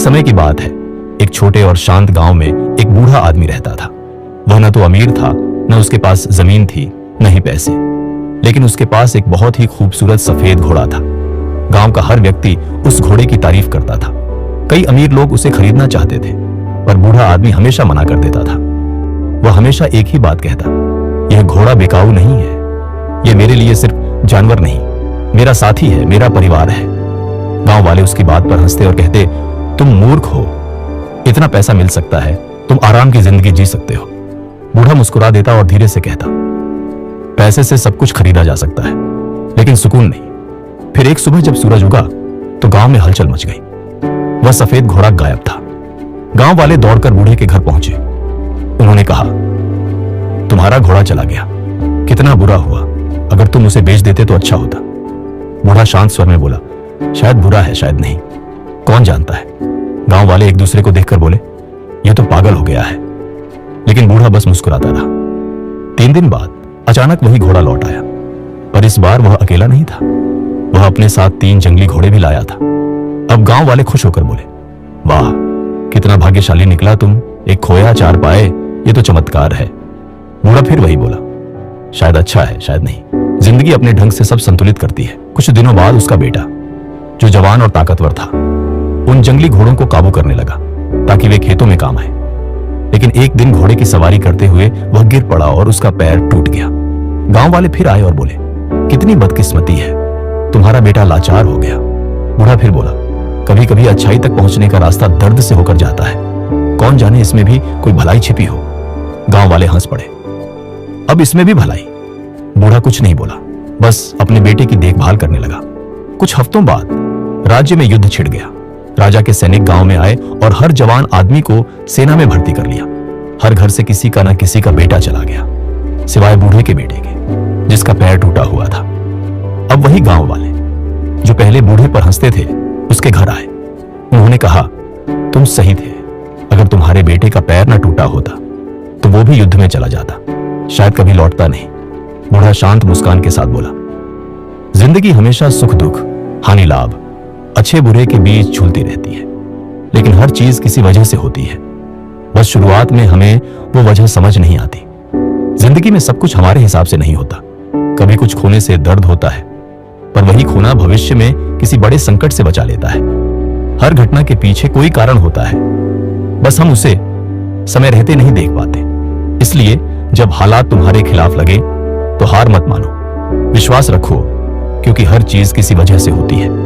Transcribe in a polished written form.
समय की बात है, एक छोटे और शांत गांव में एक बूढ़ा आदमी रहता था। वह न तो अमीर था, न उसके पास जमीन थी, न ही पैसे, लेकिन उसके पास एक बहुत ही खूबसूरत सफेद घोड़ा था। गांव का हर व्यक्ति उस घोड़े की तारीफ करता था। कई अमीर लोग उसे खरीदना चाहते थे, पर बूढ़ा आदमी हमेशा मना कर देता था। वह हमेशा एक ही बात कहता, यह घोड़ा बिकाऊ नहीं है, यह मेरे लिए सिर्फ जानवर नहीं, मेरा साथी है, मेरा परिवार है। गांव वाले उसकी बात पर हंसते और कहते, तुम मूर्ख हो, इतना पैसा मिल सकता है, तुम आराम की जिंदगी जी सकते हो। बूढ़ा मुस्कुरा देता और धीरे से कहता, पैसे से सब कुछ खरीदा जा सकता है, लेकिन सुकून नहीं। फिर एक सुबह जब सूरज उगा तो गांव में हलचल मच गई। वह सफेद घोड़ा गायब था। गांव वाले दौड़कर बूढ़े के घर पहुंचे। उन्होंने कहा, तुम्हारा घोड़ा चला गया, कितना बुरा हुआ, अगर तुम उसे बेच देते तो अच्छा होता। बूढ़ा शांत स्वर में बोला, शायद बुरा है, शायद नहीं, कौन जानता है। गांव वाले एक दूसरे को देखकर बोले, यह तो पागल हो गया है। लेकिन बूढ़ा बस मुस्कुराता रहा। 3 दिन बाद अचानक वही घोड़ा लौट आया, पर इस बार वह अकेला नहीं था। वह अपने साथ 3 जंगली घोड़े भी लाया था। अब गांव वाले खुश होकर बोले, वाह, कितना भाग्यशाली निकला तुम, एक खोया 4 पाए, ये तो चमत्कार है। बूढ़ा फिर वही बोला, शायद अच्छा है, शायद नहीं, जिंदगी अपने ढंग से सब संतुलित करती है। कुछ दिनों बाद उसका बेटा, जो जवान और ताकतवर था, उन जंगली घोड़ों को काबू करने लगा ताकि वे खेतों में काम आए। लेकिन एक दिन घोड़े की सवारी करते हुए वह गिर पड़ा और उसका पैर टूट गया। गांव वाले फिर आए और बोले, कितनी बदकिस्मती है, तुम्हारा बेटा लाचार हो गया। बूढ़ा फिर बोला, कभी कभी अच्छाई तक पहुंचने का रास्ता दर्द से होकर जाता है, कौन जाने इसमें भी कोई भलाई छिपी हो। गांव वाले हंस पड़े, अब इसमें भी भलाई। बूढ़ा कुछ नहीं बोला, बस अपने बेटे की देखभाल करने लगा। कुछ हफ्तों बाद राज्य में युद्ध छिड़ गया। राजा के सैनिक गांव में आए और हर जवान आदमी को सेना में भर्ती कर लिया। हर घर से किसी का न किसी का बेटा चला गया, सिवाय बूढ़े के बेटे के, जिसका पैर टूटा हुआ था। अब वही गांव वाले जो पहले बूढ़े पर हंसते थे, उसके घर आए। उन्होंने कहा, तुम सही थे, अगर तुम्हारे बेटे का पैर न टूटा होता तो वो भी युद्ध में चला जाता, शायद कभी लौटता नहीं। बूढ़ा शांत मुस्कान के साथ बोला, जिंदगी हमेशा सुख दुख, हानि लाभ, अच्छे बुरे के बीच झूलती रहती है, लेकिन हर चीज किसी वजह से होती है। बस शुरुआत में हमें वो वजह समझ नहीं आती। जिंदगी में सब कुछ हमारे हिसाब से नहीं होता। कभी कुछ खोने से दर्द होता है, पर वही खोना भविष्य में किसी बड़े संकट से बचा लेता है। हर घटना के पीछे कोई कारण होता है, बस हम उसे समय रहते नहीं देख पाते। इसलिए जब हालात तुम्हारे खिलाफ लगे तो हार मत मानो, विश्वास रखो, क्योंकि हर चीज किसी वजह से होती है।